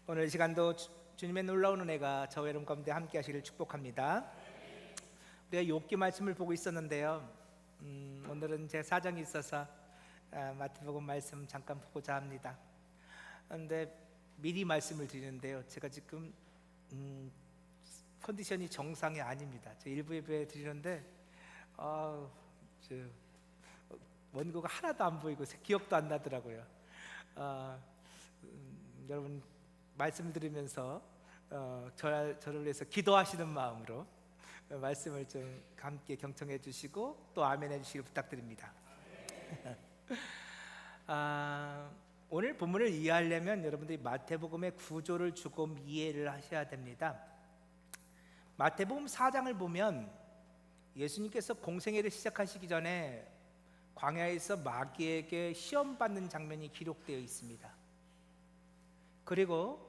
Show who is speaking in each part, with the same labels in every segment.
Speaker 1: 오늘 이 시간도 주님의 놀라운 은혜가 저와 여러분 가운데 함께 하시기를 축복합니다. 우리가 욥기 말씀을 보고 있었는데요, 오늘은 제 사정이 있어서 마태복음 말씀 잠깐 보고자 합니다. 그런데 미리 말씀을 드리는데요, 제가 지금 컨디션이 정상이 아닙니다. 저 일부 예배 드리는데 원고가 하나도 안 보이고 기억도 안 나더라고요. 여러분 말씀 들으면서 저를 위해서 기도하시는 마음으로 말씀을 좀 함께 경청해 주시고 또 아멘 해 주시길 부탁드립니다. 오늘 본문을 이해하려면 여러분들이 마태복음의 구조를 조금 이해를 하셔야 됩니다. 마태복음 4장을 보면 예수님께서 공생애를 시작하시기 전에 광야에서 마귀에게 시험받는 장면이 기록되어 있습니다. 그리고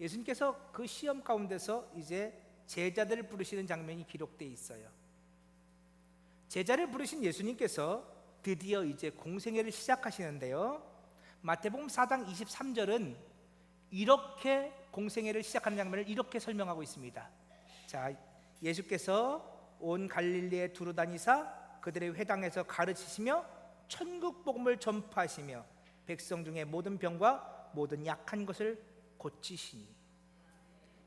Speaker 1: 예수님께서 그 시험 가운데서 이제 제자들을 부르시는 장면이 기록되어 있어요. 제자를 부르신 예수님께서 드디어 이제 공생애를 시작하시는데요, 마태복음 4장 23절은 이렇게 공생애를 시작하는 장면을 이렇게 설명하고 있습니다. 자, 예수께서 온 갈릴리에 두루 다니사 그들의 회당에서 가르치시며 천국 복음을 전파하시며 백성 중에 모든 병과 모든 약한 것을 고치시니.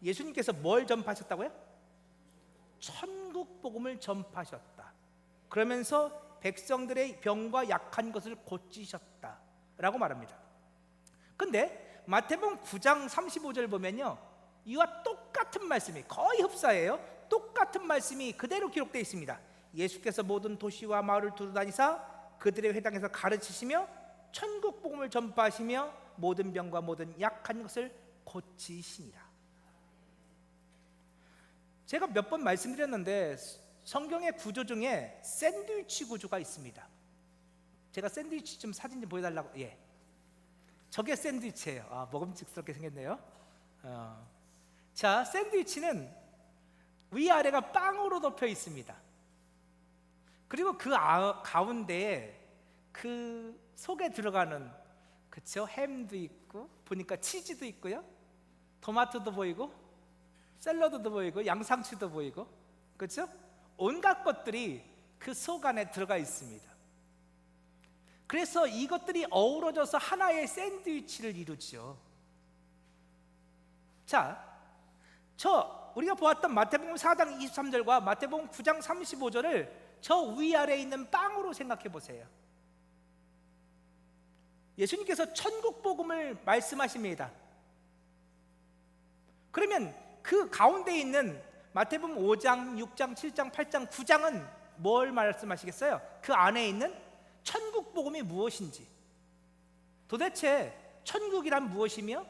Speaker 1: 예수님께서 뭘 전파하셨다고요? 천국 복음을 전파하셨다. 그러면서 백성들의 병과 약한 것을 고치셨다 라고 말합니다. 근데 마태복음 9장 35절 보면요, 이와 똑같은 말씀이 거의 흡사해요. 똑같은 말씀이 그대로 기록되어 있습니다. 예수께서 모든 도시와 마을을 두루다니사 그들의 회당에서 가르치시며 천국 복음을 전파하시며 모든 병과 모든 약한 것을 고치시니라. 제가 몇 번 말씀드렸는데 성경의 구조 중에 샌드위치 구조가 있습니다. 제가 샌드위치 좀 사진 좀 보여달라고. 예, 저게 샌드위치예요. 먹음직스럽게 생겼네요. 자, 샌드위치는 위아래가 빵으로 덮여 있습니다. 그리고 그 가운데에 그 속에 들어가는, 그렇죠? 햄도 있고 보니까 치즈도 있고요, 토마토도 보이고 샐러드도 보이고 양상추도 보이고, 그렇죠? 온갖 것들이 그 속 안에 들어가 있습니다. 그래서 이것들이 어우러져서 하나의 샌드위치를 이루죠. 자, 우리가 보았던 마태복음 4장 23절과 마태복음 9장 35절을 저 위아래에 있는 빵으로 생각해 보세요. 예수님께서 천국 복음을 말씀하십니다. 그러면 그 가운데 있는 마태복음 5장, 6장, 7장, 8장, 9장은 뭘 말씀하시겠어요? 그 안에 있는 천국 복음이 무엇인지, 도대체 천국이란 무엇이며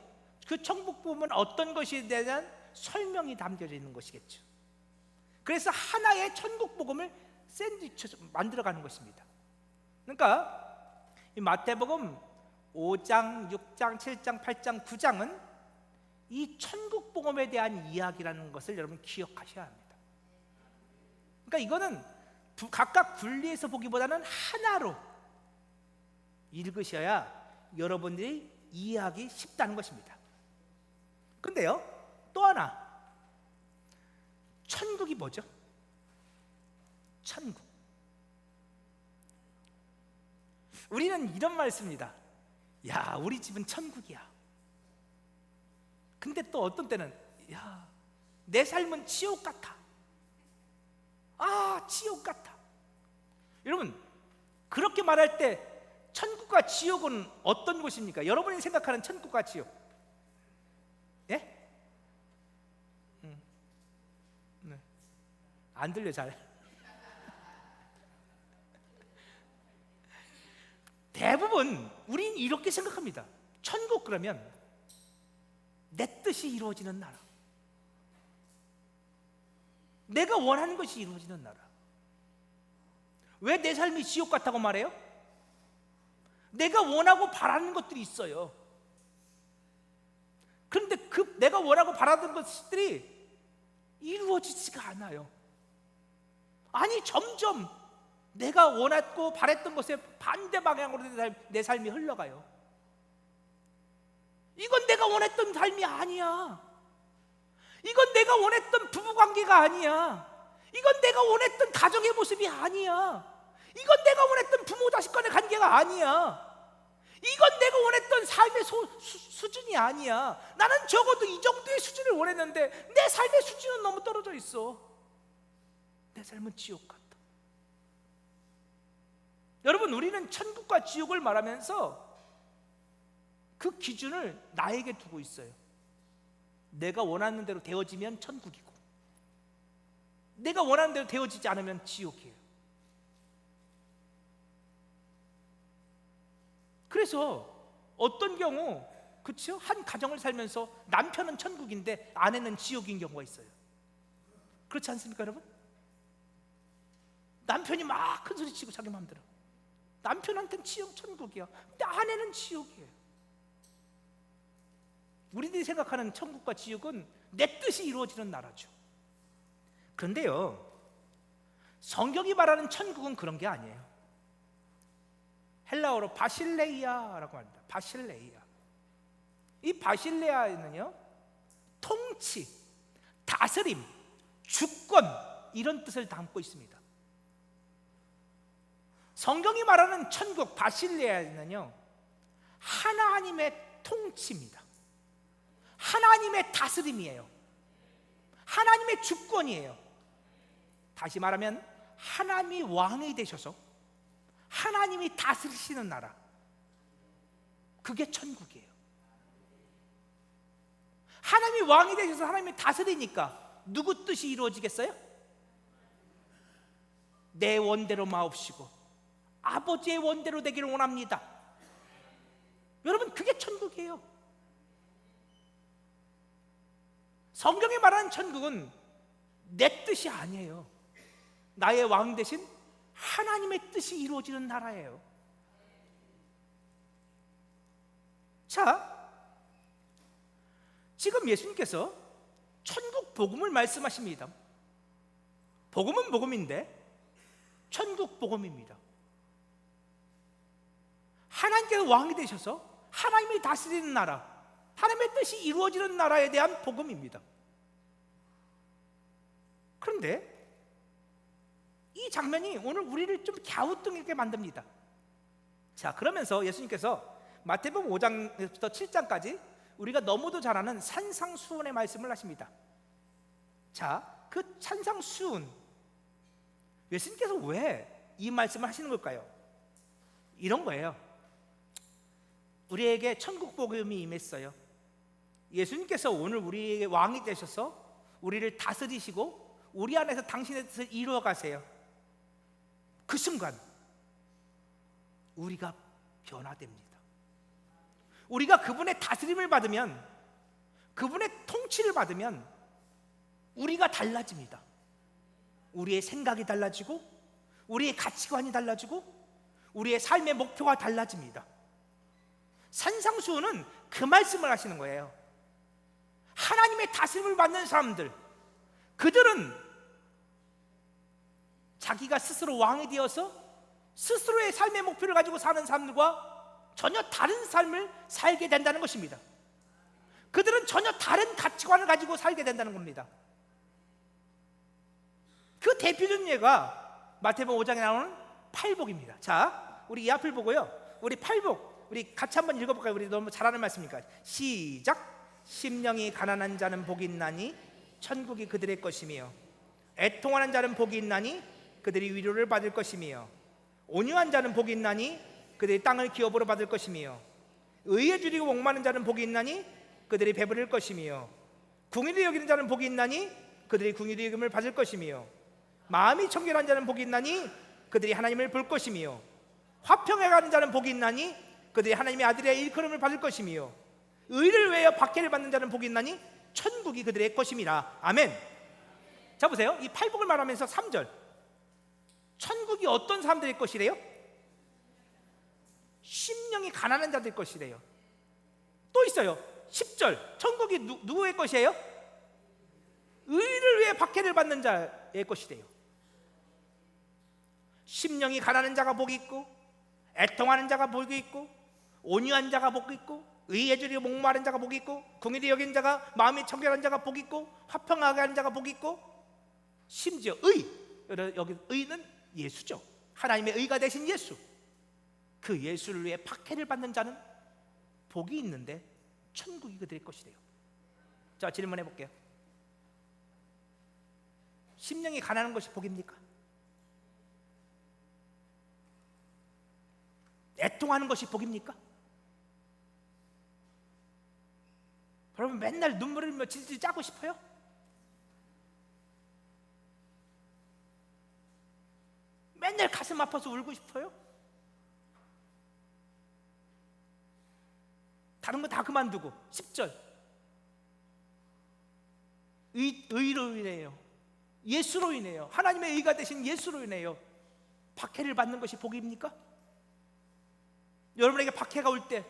Speaker 1: 그 천국 복음은 어떤 것에 대한 설명이 담겨져 있는 것이겠죠. 그래서 하나의 천국 복음을 샌드위치 만들어가는 것입니다. 그러니까 이 마태복음 5장, 6장, 7장, 8장, 9장은 이 천국 복음에 대한 이야기라는 것을 여러분 기억하셔야 합니다. 그러니까 이거는 각각 분리해서 보기보다는 하나로 읽으셔야 여러분들이 이해하기 쉽다는 것입니다. 근데요, 또 하나, 천국이 뭐죠? 천국. 우리는 이런 말 씁니다. 야, 우리 집은 천국이야. 근데 또 어떤 때는 야, 내 삶은 지옥 같아. 지옥 같아. 여러분, 그렇게 말할 때 천국과 지옥은 어떤 곳입니까? 여러분이 생각하는 천국과 지옥. 예? 네. 안 들려 잘. 대부분 우린 이렇게 생각합니다. 천국 그러면 내 뜻이 이루어지는 나라, 내가 원하는 것이 이루어지는 나라. 왜 내 삶이 지옥 같다고 말해요? 내가 원하고 바라는 것들이 있어요. 그런데 그 내가 원하고 바라는 것들이 이루어지지가 않아요. 아니, 점점 내가 원했고 바랬던 것에 반대 방향으로 내 삶이 흘러가요. 이건 내가 원했던 삶이 아니야. 이건 내가 원했던 부부관계가 아니야. 이건 내가 원했던 가정의 모습이 아니야. 이건 내가 원했던 부모 자식 간의 관계가 아니야. 이건 내가 원했던 삶의 수준이 아니야. 나는 적어도 이 정도의 수준을 원했는데 내 삶의 수준은 너무 떨어져 있어. 내 삶은 지옥 같다. 여러분, 우리는 천국과 지옥을 말하면서 그 기준을 나에게 두고 있어요. 내가 원하는 대로 되어지면 천국이고, 내가 원하는 대로 되어지지 않으면 지옥이에요. 그래서 어떤 경우, 그렇죠? 한 가정을 살면서 남편은 천국인데 아내는 지옥인 경우가 있어요. 그렇지 않습니까, 여러분? 남편이 막 큰 소리 치고 자기 마음대로, 남편한테는 천국이야. 근데 아내는 지옥이에요. 우리들이 생각하는 천국과 지옥은 내 뜻이 이루어지는 나라죠. 그런데요, 성경이 말하는 천국은 그런 게 아니에요. 헬라어로 바실레이아라고 합니다. 바실레이아. 이 바실레아는요, 통치, 다스림, 주권, 이런 뜻을 담고 있습니다. 성경이 말하는 천국 바실레아는요, 하나님의 통치입니다. 하나님의 다스림이에요. 하나님의 주권이에요. 다시 말하면 하나님이 왕이 되셔서 하나님이 다스리시는 나라, 그게 천국이에요. 하나님이 왕이 되셔서 하나님이 다스리니까 누구 뜻이 이루어지겠어요? 내 원대로 마옵시고 아버지의 원대로 되기를 원합니다. 여러분, 그게 천국이에요. 성경이 말하는 천국은 내 뜻이 아니에요. 나의 왕 대신 하나님의 뜻이 이루어지는 나라예요. 자, 지금 예수님께서 천국 복음을 말씀하십니다. 복음은 복음인데 천국 복음입니다. 하나님께서 왕이 되셔서 하나님이 다스리는 나라, 하나님의 뜻이 이루어지는 나라에 대한 복음입니다. 그런데 이 장면이 오늘 우리를 좀 갸우뚱하게 만듭니다. 자, 그러면서 예수님께서 마태복음 5장부터 7장까지 우리가 너무도 잘 아는 산상수훈의 말씀을 하십니다. 자, 그 산상수훈, 예수님께서 왜 이 말씀을 하시는 걸까요? 이런 거예요. 우리에게 천국 복음이 임했어요. 예수님께서 오늘 우리에게 왕이 되셔서 우리를 다스리시고 우리 안에서 당신의 뜻을 이루어 가세요. 그 순간 우리가 변화됩니다. 우리가 그분의 다스림을 받으면, 그분의 통치를 받으면 우리가 달라집니다. 우리의 생각이 달라지고 우리의 가치관이 달라지고 우리의 삶의 목표가 달라집니다. 산상수훈은 그 말씀을 하시는 거예요. 하나님의 다스림을 받는 사람들, 그들은 자기가 스스로 왕이 되어서 스스로의 삶의 목표를 가지고 사는 사람들과 전혀 다른 삶을 살게 된다는 것입니다. 그들은 전혀 다른 가치관을 가지고 살게 된다는 겁니다. 그 대표적인 예가 마태복음 5장에 나오는 팔복입니다. 자, 우리 이 앞을 보고요, 우리 팔복 우리 같이 한번 읽어볼까요? 우리 너무 잘하는 말씀이니까. 시작. 심령이 가난한 자는 복이 있나니 천국이 그들의 것이며, 애통하는 자는 복이 있나니 그들이 위로를 받을 것이며, 온유한 자는 복이 있나니 그들이 땅을 기업으로 받을 것이며, 의에 줄이고 목마른 자는 복이 있나니 그들이 배부를 것이며, 궁일이 여기는 자는 복이 있나니 그들이 궁일이 여김을 받을 것이며, 마음이 청결한 자는 복이 있나니 그들이 하나님을 볼 것이며, 화평해 가는 자는 복이 있나니 그들이 하나님의 아들의 일컬음을 받을 것이며, 의를 위하여 박해를 받는 자는 복이 있나니 천국이 그들의 것임이라. 아멘. 자, 보세요. 이 팔복을 말하면서 3절, 천국이 어떤 사람들의 것이래요? 심령이 가난한 자들 것이래요. 또 있어요. 10절, 천국이 누구의 것이에요? 의를 위해 박해를 받는 자의 것이래요. 심령이 가난한 자가 복이 있고, 애통하는 자가 복이 있고, 온유한 자가 복이 있고, 의에 줄이고 목마른 자가 복이 있고 긍휼히 여긴 자가 마음이 청결한 자가 복이 있고 화평하게 하는 자가 복이 있고 심지어 여기 의는 예수죠. 하나님의 의가 되신 예수, 그 예수를 위해 박해를 받는 자는 복이 있는데 천국이 그들의 것이래요. 자, 질문해 볼게요. 심령이 가난한 것이 복입니까? 애통하는 것이 복입니까? 여러분, 맨날 눈물 흘리며 질질 짜고 싶어요? 맨날 가슴 아파서 울고 싶어요? 다른 거 다 그만두고 10절 의로 인해요, 예수로 인해요, 하나님의 의가 되신 예수로 인해요 박해를 받는 것이 복입니까? 여러분에게 박해가 올 때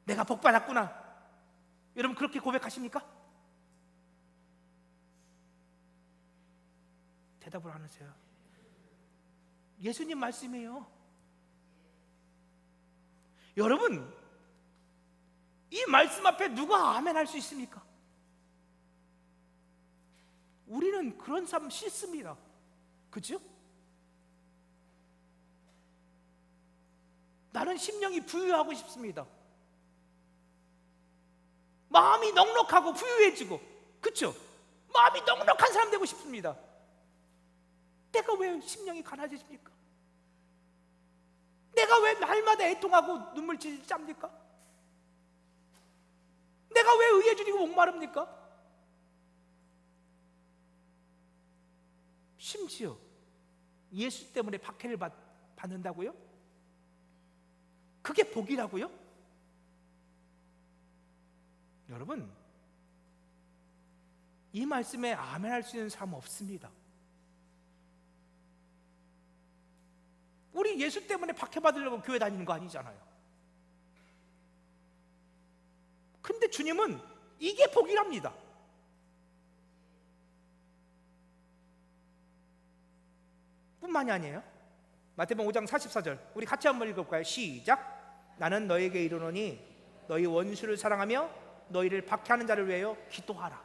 Speaker 1: 내가 복 받았구나, 여러분 그렇게 고백하십니까? 대답을 안 하세요. 예수님 말씀이에요. 여러분, 이 말씀 앞에 누가 아멘 할 수 있습니까? 우리는 그런 삶 싫습니다. 그죠? 나는 심령이 부유하고 싶습니다. 마음이 넉넉하고 부유해지고, 그쵸? 마음이 넉넉한 사람 되고 싶습니다. 내가 왜 심령이 가난해집니까? 내가 왜 날마다 애통하고 눈물 질질 짭니까? 내가 왜 의에 줄이고 목마릅니까? 심지어 예수 때문에 박해를 받는다고요? 그게 복이라고요? 여러분, 이 말씀에 아멘 할 수 있는 사람 없습니다. 우리 예수 때문에 박해받으려고 교회 다니는 거 아니잖아요. 근데 주님은 이게 복이랍니다. 뿐만이 아니에요. 마태복음 5장 44절 우리 같이 한번 읽어볼까요? 시작. 나는 너에게 이르노니 너희 원수를 사랑하며 너희를 박해하는 자를 위하여 기도하라.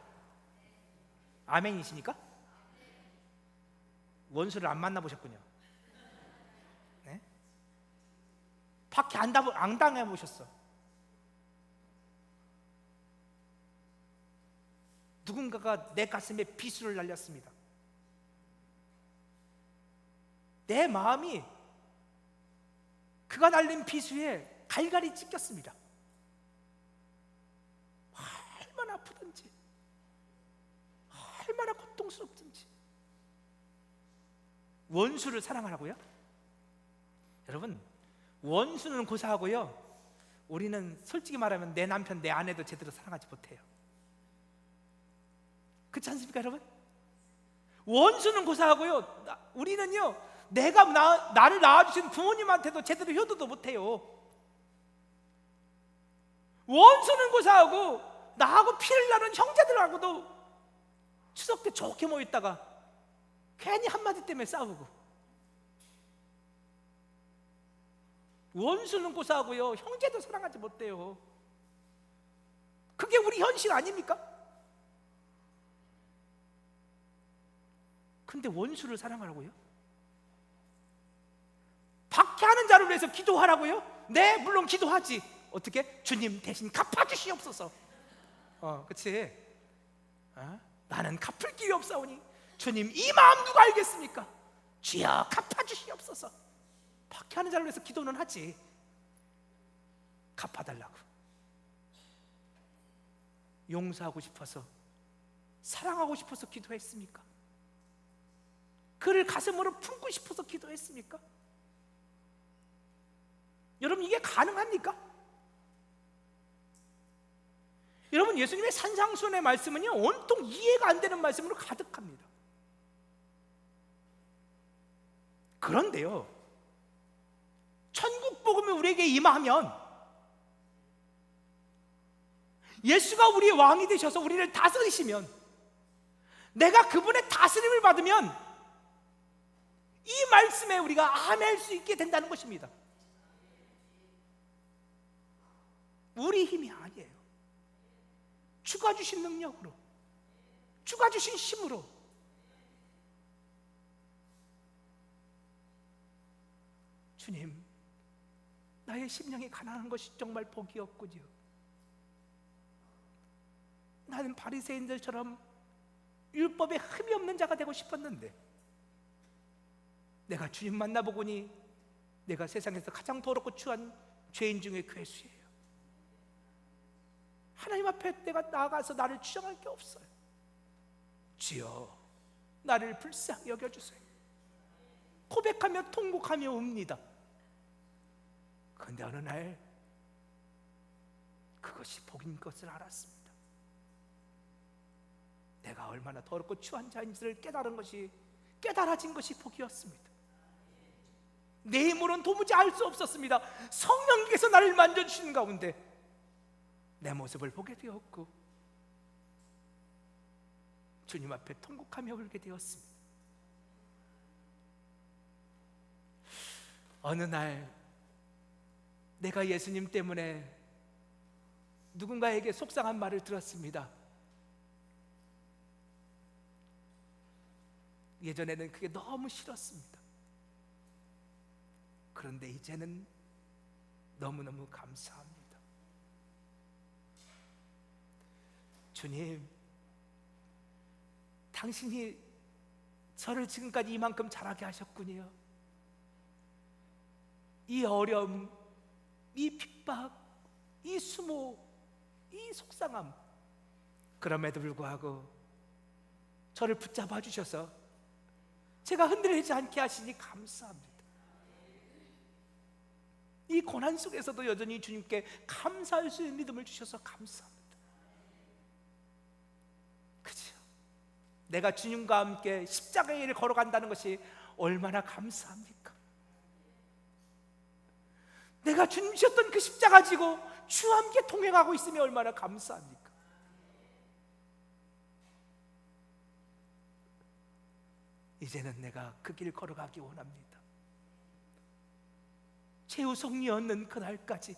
Speaker 1: 아멘이십니까? 원수를 안 만나보셨군요. 네? 박해 안 당해보셨어. 누군가가 내 가슴에 비수를 날렸습니다. 내 마음이 그가 날린 비수에 갈갈이 찢겼습니다. 얼마나 아프든지, 얼마나 고통스럽든지. 원수를 사랑하라고요? 여러분, 원수는 고사하고요, 우리는 솔직히 말하면 내 남편, 내 아내도 제대로 사랑하지 못해요. 그렇지 않습니까, 여러분? 원수는 고사하고요, 우리는요, 나를 낳아주신 부모님한테도 제대로 효도도 못해요. 원수는 고사하고 나하고 피를 나눈 형제들하고도 추석 때 좋게 모였다가 괜히 한마디 때문에 싸우고. 원수는 고사하고요, 형제도 사랑하지 못해요. 그게 우리 현실 아닙니까? 근데 원수를 사랑하라고요? 박해하는 자를 위해서 기도하라고요? 네, 물론 기도하지. 어떻게? 주님 대신 갚아주시옵소서. 그치? 나는 갚을 길이 없사오니 주님 이 마음 누가 알겠습니까? 주여 갚아주시옵소서. 박해하는 자를 위해서 기도는 하지. 갚아달라고. 용서하고 싶어서, 사랑하고 싶어서 기도했습니까? 그를 가슴으로 품고 싶어서 기도했습니까? 여러분, 이게 가능합니까? 여러분, 예수님의 산상수훈의 말씀은요, 온통 이해가 안 되는 말씀으로 가득합니다. 그런데요, 천국 복음이 우리에게 임하면, 예수가 우리의 왕이 되셔서 우리를 다스리시면, 내가 그분의 다스림을 받으면 이 말씀에 우리가 아멘할 수 있게 된다는 것입니다. 우리 힘이 아니에요. 주가 주신 능력으로, 주가 주신 힘으로. 주님, 나의 심령이 가난한 것이 정말 복이 없군요. 나는 바리새인들처럼 율법에 흠이 없는 자가 되고 싶었는데, 내가 주님 만나보고니 내가 세상에서 가장 더럽고 추한 죄인 중에 괴수예요. 하나님 앞에 내가 나아가서 나를 주장할 게 없어요. 주여, 나를 불쌍히 여겨주세요. 고백하며 통곡하며 옵니다. 그런데 어느 날 그것이 복인 것을 알았습니다. 내가 얼마나 더럽고 추한 자인지를 깨달아진 것이 복이었습니다. 내 힘으로는 도무지 알 수 없었습니다. 성령께서 나를 만져주시는 가운데 내 모습을 보게 되었고, 주님 앞에 통곡하며 울게 되었습니다. 어느 날 내가 예수님 때문에 누군가에게 속상한 말을 들었습니다. 예전에는 그게 너무 싫었습니다. 그런데 이제는 너무너무 감사합니다. 주님, 당신이 저를 지금까지 이만큼 자라게 하셨군요. 이 어려움, 이 핍박, 이 수모, 이 속상함, 그럼에도 불구하고 저를 붙잡아 주셔서 제가 흔들리지 않게 하시니 감사합니다. 이 고난 속에서도 여전히 주님께 감사할 수 있는 믿음을 주셔서 감사합니다. 그죠? 내가 주님과 함께 십자가의 길을 걸어간다는 것이 얼마나 감사합니까? 내가 주님 지셨던 그 십자가 지고 주와 함께 동행하고 있으면 얼마나 감사합니까? 이제는 내가 그 길 걸어가기 원합니다. 최우성이 얻는 그날까지,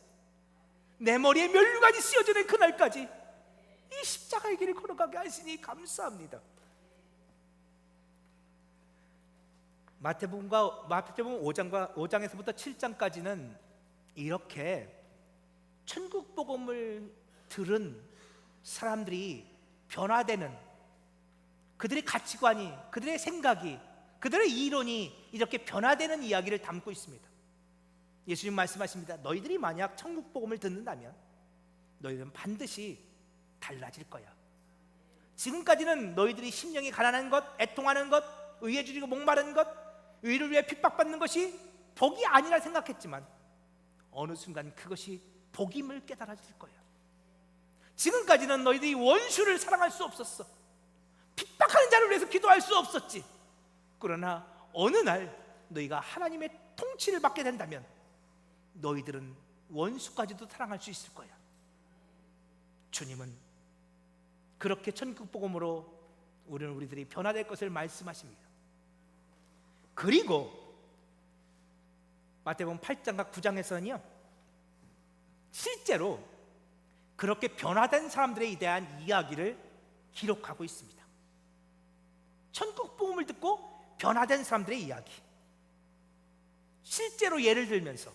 Speaker 1: 내 머리에 면류관이 씌어지는 그날까지 이 십자가의 길을 걸어가게 하시니 감사합니다. 마태복음 5장에서부터 7장까지는 이렇게 천국 복음을 들은 사람들이 변화되는, 그들의 가치관이, 그들의 생각이, 그들의 이론이 이렇게 변화되는 이야기를 담고 있습니다. 예수님 말씀하십니다. 너희들이 만약 천국 복음을 듣는다면 너희들은 반드시 달라질 거야. 지금까지는 너희들이 심령이 가난한 것, 애통하는 것, 의에 줄이고 목마른 것, 의를 위해 핍박받는 것이 복이 아니라 생각했지만 어느 순간 그것이 복임을 깨달아질 거야. 지금까지는 너희들이 원수를 사랑할 수 없었어. 핍박하는 자를 위해서 기도할 수 없었지. 그러나 어느 날 너희가 하나님의 통치를 받게 된다면 너희들은 원수까지도 사랑할 수 있을 거야. 주님은 그렇게 천국 복음으로 우리들이 변화될 것을 말씀하십니다. 그리고 마태복음 8장과 9장에서는요, 실제로 그렇게 변화된 사람들에 대한 이야기를 기록하고 있습니다. 천국 복음을 듣고 변화된 사람들의 이야기, 실제로 예를 들면서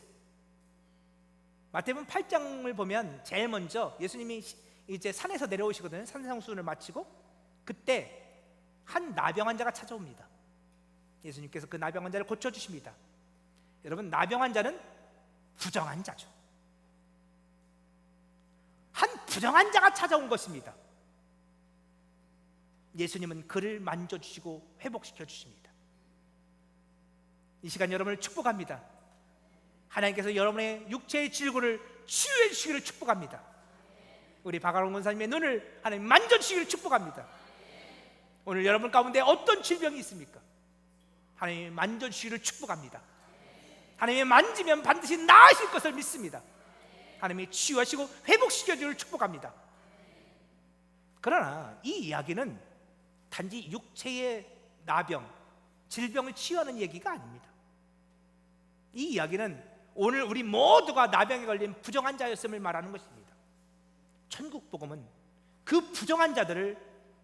Speaker 1: 마태복음 8장을 보면 제일 먼저 예수님이 이제 산에서 내려오시거든요. 산상수훈을 마치고 그때 한 나병 환자가 찾아옵니다. 예수님께서 그 나병 환자를 고쳐주십니다. 여러분, 나병 환자는 부정한 자죠. 한 부정한 자가 찾아온 것입니다. 예수님은 그를 만져주시고 회복시켜 주십니다. 이 시간 여러분을 축복합니다. 하나님께서 여러분의 육체의 질고를 치유해 주시기를 축복합니다. 우리 박아롱 권사님의 눈을 하나님 만져주시기를 축복합니다. 오늘 여러분 가운데 어떤 질병이 있습니까? 하나님 만져주시기를 축복합니다. 하나님이 만지면 반드시 나으실 것을 믿습니다. 하나님이 치유하시고 회복시켜 주기를 축복합니다. 그러나 이 이야기는 단지 육체의 나병, 질병을 치유하는 얘기가 아닙니다. 이 이야기는 오늘 우리 모두가 나병에 걸린 부정한 자였음을 말하는 것입니다. 천국 복음은 그 부정한 자들을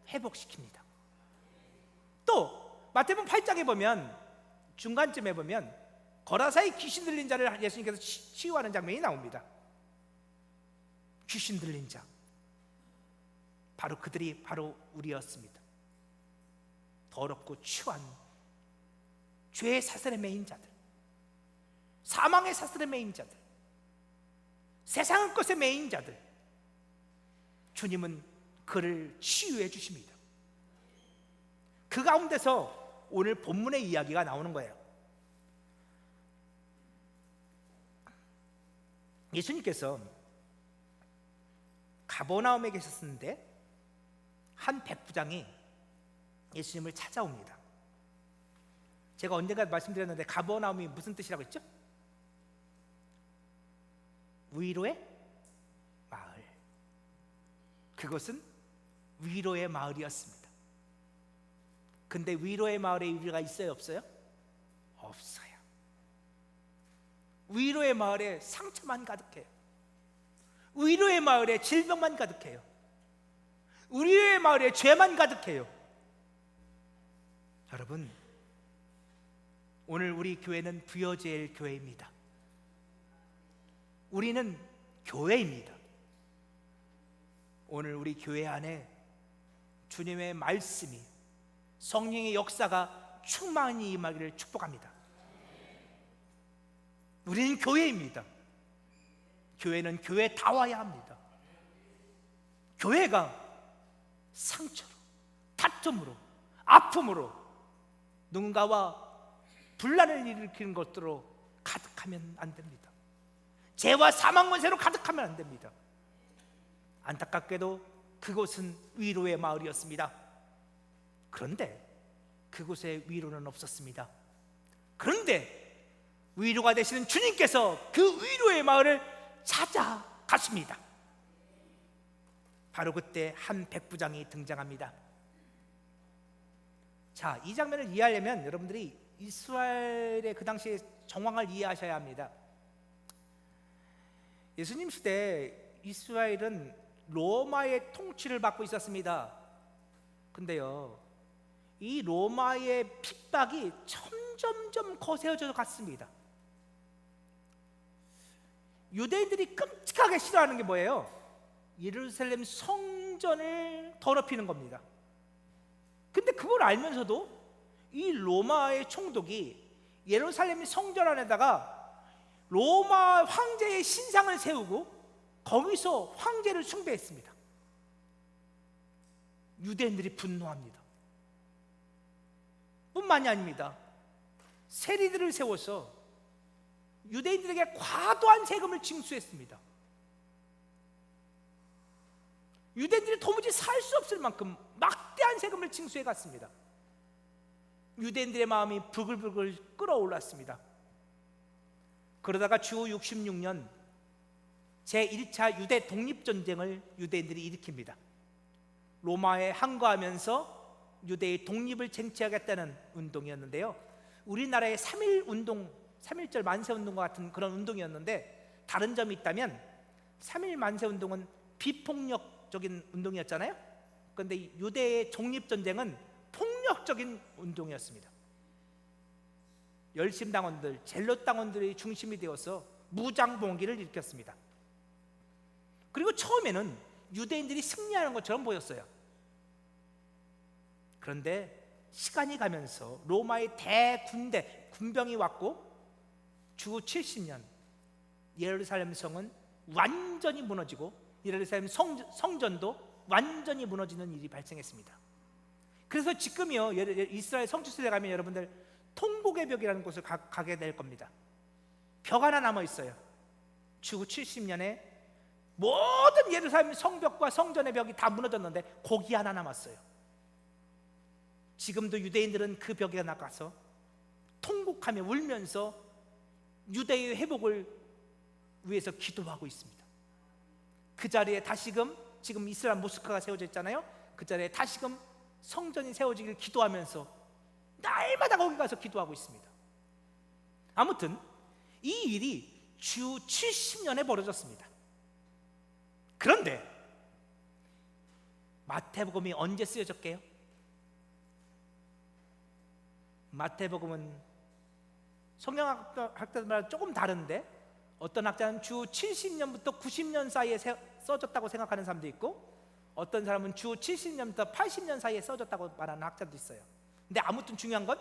Speaker 1: 회복시킵니다. 또 마태복음 8장에 보면 중간쯤에 보면 거라사의 귀신 들린 자를 예수님께서 치유하는 장면이 나옵니다. 귀신 들린 자, 바로 그들이 바로 우리였습니다. 더럽고 추한 죄의 사슬에 매인 자들, 사망의 사슬에 매인 자들, 세상의 것에 매인 자들, 주님은 그를 치유해 주십니다. 그 가운데서 오늘 본문의 이야기가 나오는 거예요. 예수님께서 가버나움에 계셨는데 한 백부장이 예수님을 찾아옵니다. 제가 언젠가 말씀드렸는데 가버나움이 무슨 뜻이라고 했죠? 위로의 마을. 그것은 위로의 마을이었습니다. 근데 위로의 마을에 위로가 있어요, 없어요? 없어요. 위로의 마을에 상처만 가득해요. 위로의 마을에 질병만 가득해요. 위로의 마을에 죄만 가득해요. 여러분, 오늘 우리 교회는 부여제일 교회입니다. 우리는 교회입니다. 오늘 우리 교회 안에 주님의 말씀이, 성령의 역사가 충만히 임하기를 축복합니다. 우리는 교회입니다. 교회는 교회다워야 합니다. 교회가 상처로, 다툼으로, 아픔으로, 누군가와 분란을 일으키는 것들로 가득하면 안 됩니다. 죄와 사망 권세로 가득하면 안 됩니다. 안타깝게도 그곳은 위로의 마을이었습니다. 그런데 그곳에 위로는 없었습니다. 그런데 위로가 되시는 주님께서 그 위로의 마을을 찾아가십니다. 바로 그때 한 백부장이 등장합니다. 자, 이 장면을 이해하려면 여러분들이 이스라엘의 그 당시의 정황을 이해하셔야 합니다. 예수님 시대 이스라엘은 로마의 통치를 받고 있었습니다. 근데요, 이 로마의 핍박이 점점점 거세어져 갔습니다. 유대인들이 끔찍하게 싫어하는 게 뭐예요? 예루살렘 성전을 더럽히는 겁니다. 근데 그걸 알면서도 이 로마의 총독이 예루살렘 성전 안에다가 로마 황제의 신상을 세우고 거기서 황제를 숭배했습니다. 유대인들이 분노합니다. 뿐만이 아닙니다. 세리들을 세워서 유대인들에게 과도한 세금을 징수했습니다. 유대인들이 도무지 살 수 없을 만큼 막대한 세금을 징수해 갔습니다. 유대인들의 마음이 부글부글 끓어올랐습니다. 그러다가 주 66년 제1차 유대 독립전쟁을 유대인들이 일으킵니다. 로마에 항거하면서 유대의 독립을 쟁취하겠다는 운동이었는데요, 우리나라의 3.1운동, 3.1절 만세운동과 같은 그런 운동이었는데 다른 점이 있다면 3.1 만세운동은 비폭력적인 운동이었잖아요. 그런데 유대의 독립전쟁은 폭력적인 운동이었습니다. 열심당원들, 젤롯당원들이 중심이 되어서 무장봉기를 일으켰습니다. 그리고 처음에는 유대인들이 승리하는 것처럼 보였어요. 그런데 시간이 가면서 로마의 대군대, 군병이 왔고 주 70년 예루살렘 성은 완전히 무너지고 예루살렘 성전도 완전히 무너지는 일이 발생했습니다. 그래서 지금요, 이스라엘 성지순례 가면 여러분들 통곡의 벽이라는 곳을 가게 될 겁니다. 벽 하나 남아 있어요. 주 70년에 모든 예루살렘 성벽과 성전의 벽이 다 무너졌는데 거기 하나 남았어요. 지금도 유대인들은 그 벽에 나가서 통곡하며 울면서 유대의 회복을 위해서 기도하고 있습니다. 그 자리에 다시금, 지금 이스라엘 모스크가 세워져 있잖아요. 그 자리에 다시금 성전이 세워지길 기도하면서 날마다 거기 가서 기도하고 있습니다. 아무튼 이 일이 주 70년에 벌어졌습니다. 그런데 마태복음이 언제 쓰여졌게요? 마태복음은 성경학자들마다 조금 다른데, 어떤 학자는 주 70년부터 90년 사이에 써졌다고 생각하는 사람도 있고, 어떤 사람은 주 70년부터 80년 사이에 써졌다고 말하는 학자도 있어요. 근데 아무튼 중요한 건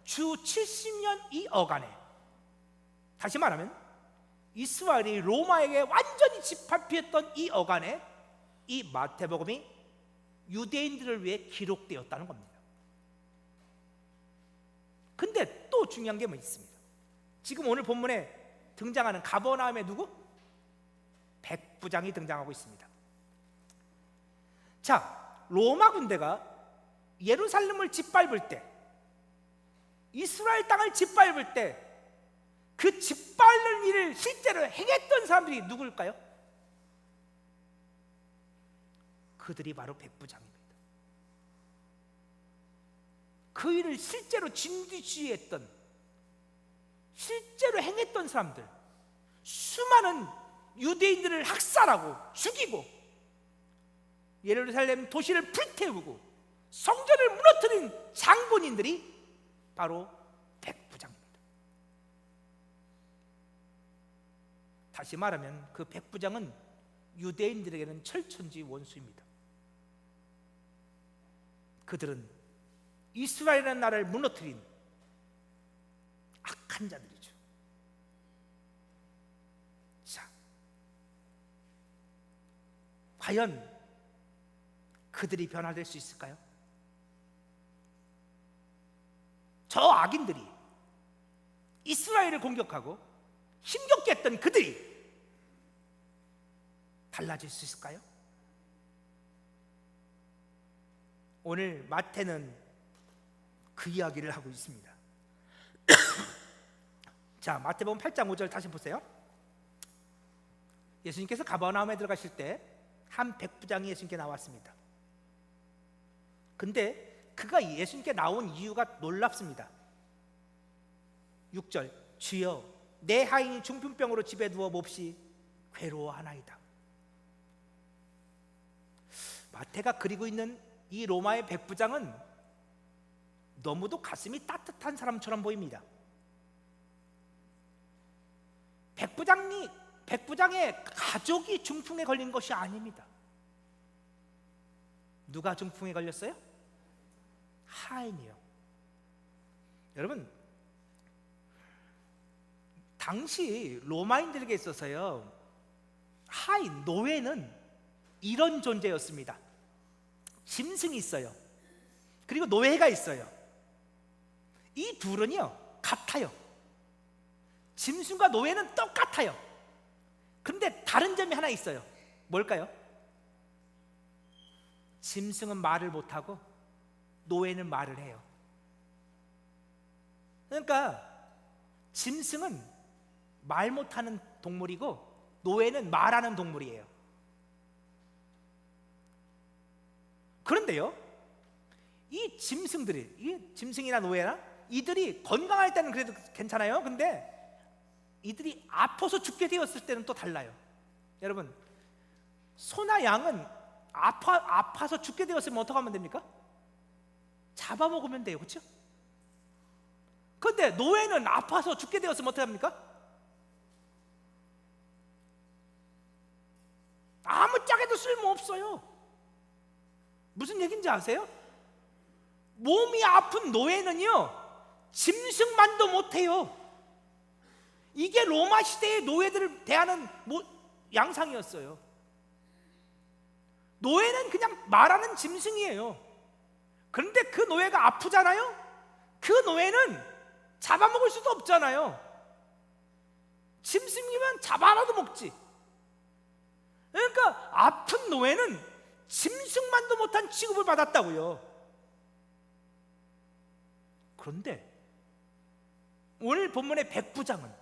Speaker 1: 주 70년 이 어간에, 다시 말하면 이스라엘이 로마에게 완전히 짓밟혔던 이 어간에 이 마태복음이 유대인들을 위해 기록되었다는 겁니다. 근데 또 중요한 게 뭐 있습니다. 지금 오늘 본문에 등장하는 가버나움의 누구? 백부장이 등장하고 있습니다. 자, 로마 군대가 예루살렘을 짓밟을 때, 이스라엘 땅을 짓밟을 때 그 짓밟는 일을 실제로 행했던 사람들이 누굴까요? 그들이 바로 백부장입니다. 그 일을 실제로 진두지휘했던, 실제로 행했던 사람들, 수많은 유대인들을 학살하고 죽이고 예루살렘 도시를 불태우고 성전을 무너뜨린 장본인들이 바로 백부장입니다. 다시 말하면 그 백부장은 유대인들에게는 철천지 원수입니다. 그들은 이스라엘이라는 나라를 무너뜨린 악한 자들이죠. 자, 과연 그들이 변화될 수 있을까요? 저 악인들이 이스라엘을 공격하고 힘겹게 했던 그들이 달라질 수 있을까요? 오늘 마태는 그 이야기를 하고 있습니다. 자, 마태복음 8장 5절 다시 보세요. 예수님께서 가버나움에 들어가실 때 한 백부장이 예수님께 나왔습니다. 근데 그가 예수님께 나온 이유가 놀랍습니다. 6절, 주여 내 하인이 중풍병으로 집에 누워 몹시 괴로워하나이다. 마태가 그리고 있는 이 로마의 백부장은 너무도 가슴이 따뜻한 사람처럼 보입니다. 백부장의 가족이 중풍에 걸린 것이 아닙니다. 누가 중풍에 걸렸어요? 하인이요. 여러분, 당시 로마인들에게 있어서요, 하인, 노예는 이런 존재였습니다. 짐승이 있어요. 그리고 노예가 있어요. 이 둘은요 같아요. 짐승과 노예는 똑같아요. 그런데 다른 점이 하나 있어요. 뭘까요? 짐승은 말을 못하고 노예는 말을 해요. 그러니까 짐승은 말 못하는 동물이고 노예는 말하는 동물이에요. 그런데요, 이 짐승들이, 이 짐승이나 노예나 이들이 건강할 때는 그래도 괜찮아요. 근데 이들이 아파서 죽게 되었을 때는 또 달라요. 여러분, 소나 양은 아파서 죽게 되었으면 어떻게 하면 됩니까? 잡아먹으면 돼요. 그렇죠? 그런데 노예는 아파서 죽게 되었으면 어떻게 합니까? 아무짝에도 쓸모없어요. 무슨 얘기인지 아세요? 몸이 아픈 노예는요 짐승만도 못해요. 이게 로마 시대의 노예들을 대하는 양상이었어요. 노예는 그냥 말하는 짐승이에요. 그런데 그 노예가 아프잖아요? 그 노예는 잡아먹을 수도 없잖아요. 짐승이면 잡아라도 먹지. 그러니까 아픈 노예는 짐승만도 못한 취급을 받았다고요. 그런데 오늘 본문의 백부장은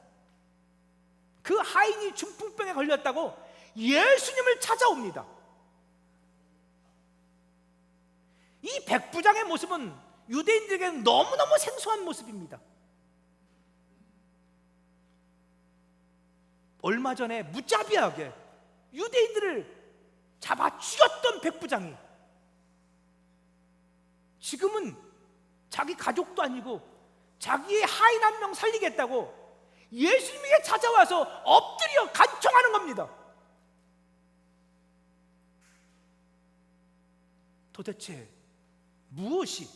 Speaker 1: 그 하인이 중풍병에 걸렸다고 예수님을 찾아옵니다. 이 백부장의 모습은 유대인들에게는 너무너무 생소한 모습입니다. 얼마 전에 무자비하게 유대인들을 잡아 죽였던 백부장이 지금은 자기 가족도 아니고 자기의 하인 한 명 살리겠다고 예수님에게 찾아와서 엎드려 간청하는 겁니다. 도대체 무엇이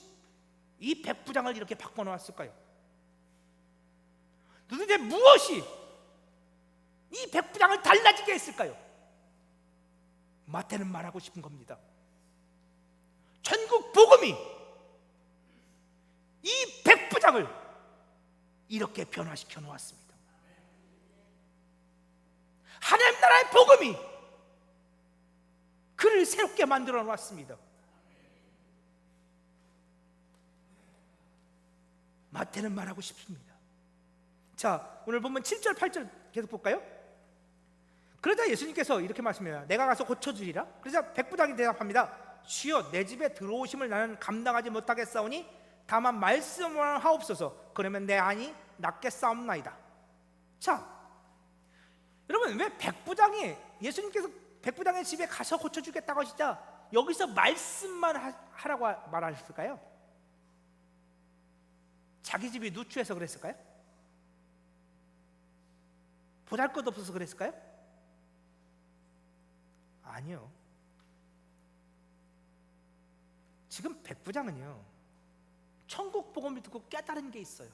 Speaker 1: 이 백부장을 이렇게 바꿔놓았을까요? 도대체 무엇이 이 백부장을 달라지게 했을까요? 마태는 말하고 싶은 겁니다. 천국 복음이 이 백부장을 이렇게 변화시켜 놓았습니다. 하나님 나라의 복음이 그를 새롭게 만들어 놓았습니다. 마태는 말하고 싶습니다. 자, 오늘 보면 7절 8절 계속 볼까요? 그러자 예수님께서 이렇게 말씀해요. 내가 가서 고쳐주리라. 그러자 백부장이 대답합니다. 주여, 내 집에 들어오심을 나는 감당하지 못하겠사오니 다만 말씀만 하옵소서. 그러면 내 안이 낫겠사옵나이다. 자, 여러분, 왜 백부장이 예수님께서 백부장의 집에 가서 고쳐주겠다고 하시자 여기서 말씀만 하라고 말하셨을까요? 자기 집이 누추해서 그랬을까요? 보잘것없어서 그랬을까요? 아니요. 지금 백부장은요, 천국 복음을 듣고 깨달은 게 있어요.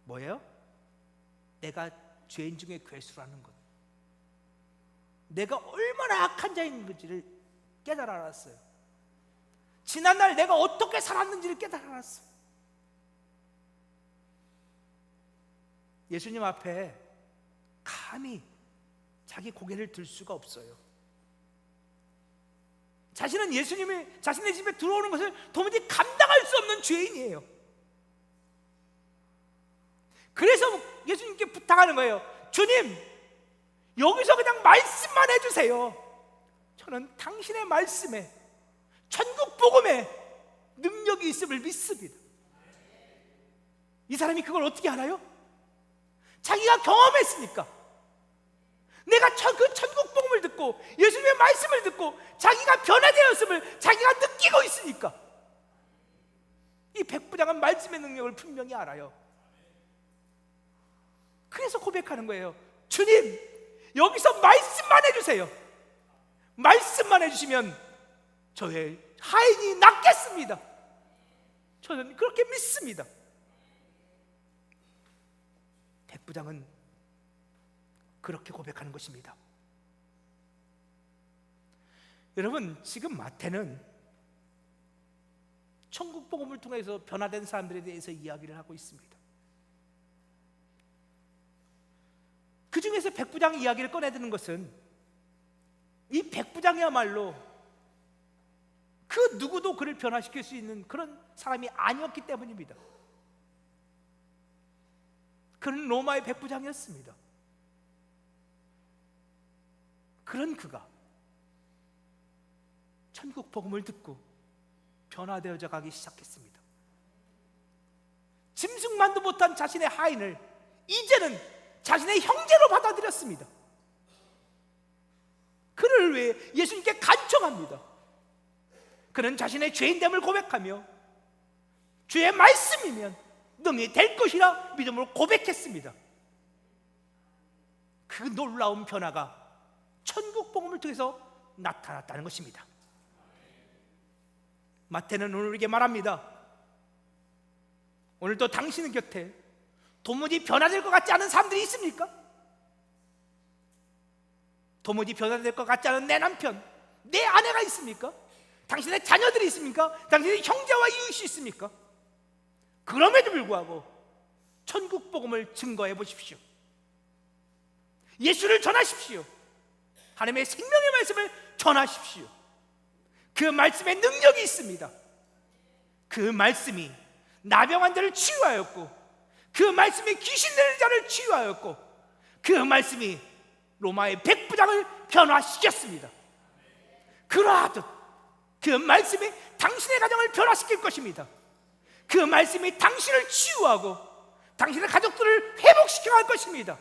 Speaker 1: 뭐예요? 내가 죄인 중에 괴수라는 것, 내가 얼마나 악한 자인 건지를 깨달아 알았어요. 지난날 내가 어떻게 살았는지를 깨달아 알았어요. 예수님 앞에 감히 자기 고개를 들 수가 없어요. 자신은 예수님이 자신의 집에 들어오는 것을 도무지 감당할 수 없는 죄인이에요. 그래서 예수님께 부탁하는 거예요. 주님, 여기서 그냥 말씀만 해주세요. 저는 당신의 말씀에, 천국 복음에 능력이 있음을 믿습니다. 이 사람이 그걸 어떻게 알아요? 자기가 경험했으니까. 내가 그 천국 복음을 듣고 예수님의 말씀을 듣고 자기가 변화되었음을 자기가 느끼고 있으니까. 이 백부장은 말씀의 능력을 분명히 알아요. 그래서 고백하는 거예요. 주님, 여기서 말씀만 해주세요. 말씀만 해주시면 저의 하인이 낫겠습니다. 저는 그렇게 믿습니다. 백부장은 그렇게 고백하는 것입니다. 여러분, 지금 마태는 천국 복음을 통해서 변화된 사람들에 대해서 이야기를 하고 있습니다. 그 중에서 백부장 이야기를 꺼내드는 것은 이 백부장이야말로 그 누구도 그를 변화시킬 수 있는 그런 사람이 아니었기 때문입니다. 그는 로마의 백부장이었습니다. 그런 그가 천국 복음을 듣고 변화되어져 가기 시작했습니다. 짐승만도 못한 자신의 하인을 이제는 자신의 형제로 받아들였습니다. 그를 위해 예수님께 간청합니다. 그는 자신의 죄인됨을 고백하며 주의 말씀이면 능히 될 것이라 믿음으로 고백했습니다. 그 놀라운 변화가 천국 복음을 통해서 나타났다는 것입니다. 마태는 오늘 우리에게 말합니다. 오늘도 당신의 곁에 도무지 변화될 것 같지 않은 사람들이 있습니까? 도무지 변화될 것 같지 않은 내 남편, 내 아내가 있습니까? 당신의 자녀들이 있습니까? 당신의 형제와 이웃이 있습니까? 그럼에도 불구하고 천국 복음을 증거해 보십시오. 예수를 전하십시오. 하나님의 생명의 말씀을 전하십시오. 그 말씀에 능력이 있습니다. 그 말씀이 나병한 자를 치유하였고, 그 말씀이 귀신 들린 자를 치유하였고, 그 말씀이 로마의 백부장을 변화시켰습니다. 그러하듯 그 말씀이 당신의 가정을 변화시킬 것입니다. 그 말씀이 당신을 치유하고 당신의 가족들을 회복시켜 갈 것입니다.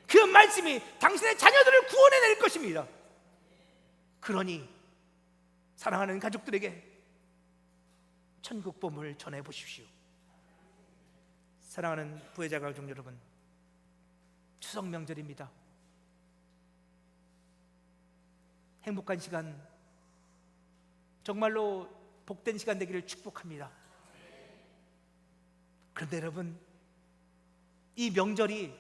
Speaker 1: 그 말씀이 당신의 자녀들을 구원해낼 것입니다. 그러니 사랑하는 가족들에게 천국 복음을 전해 보십시오. 사랑하는 부회자 가족 여러분, 추석 명절입니다. 행복한 시간, 정말로 복된 시간 되기를 축복합니다. 그런데 여러분, 이 명절이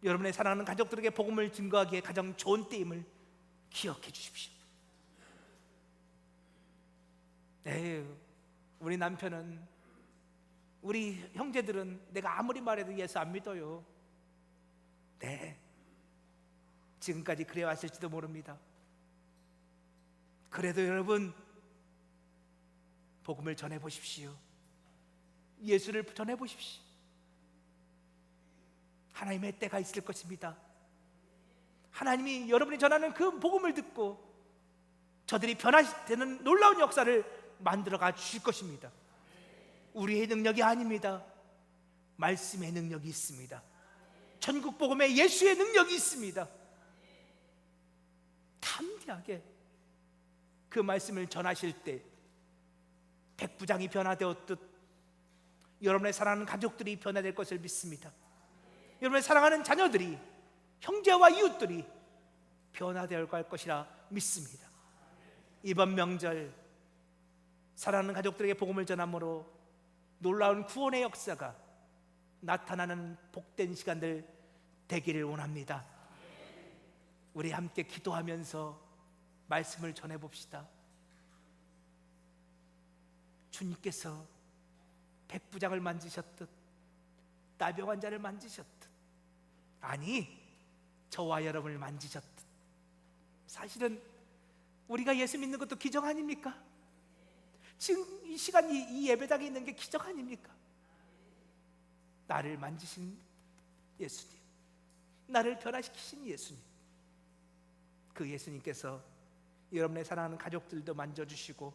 Speaker 1: 여러분의 사랑하는 가족들에게 복음을 증거하기에 가장 좋은 때임을 기억해 주십시오. 우리 남편은, 우리 형제들은 내가 아무리 말해도 예수 안 믿어요. 네, 지금까지 그래 왔을지도 모릅니다. 그래도 여러분, 복음을 전해 보십시오. 예수를 전해 보십시오. 하나님의 때가 있을 것입니다. 하나님이 여러분이 전하는 그 복음을 듣고 저들이 변화되는 놀라운 역사를 만들어가 주실 것입니다. 우리의 능력이 아닙니다. 말씀의 능력이 있습니다. 천국 복음에 예수의 능력이 있습니다. 담대하게 그 말씀을 전하실 때 백부장이 변화되었듯 여러분의 사랑하는 가족들이 변화될 것을 믿습니다. 여러분의 사랑하는 자녀들이, 형제와 이웃들이 변화되어 갈 것이라 믿습니다. 이번 명절 사랑하는 가족들에게 복음을 전함으로 놀라운 구원의 역사가 나타나는 복된 시간들 되기를 원합니다. 우리 함께 기도하면서 말씀을 전해봅시다. 주님께서 백부장을 만지셨듯, 나병 환자를 만지셨듯, 아니 저와 여러분을 만지셨듯, 사실은 우리가 예수 믿는 것도 기적 아닙니까? 지금 이 시간 이 예배당에 있는 게 기적 아닙니까? 나를 만지신 예수님, 나를 변화시키신 예수님, 그 예수님께서 여러분의 사랑하는 가족들도 만져주시고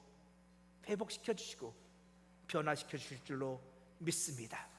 Speaker 1: 회복시켜 주시고 변화시켜 주실 줄로 믿습니다.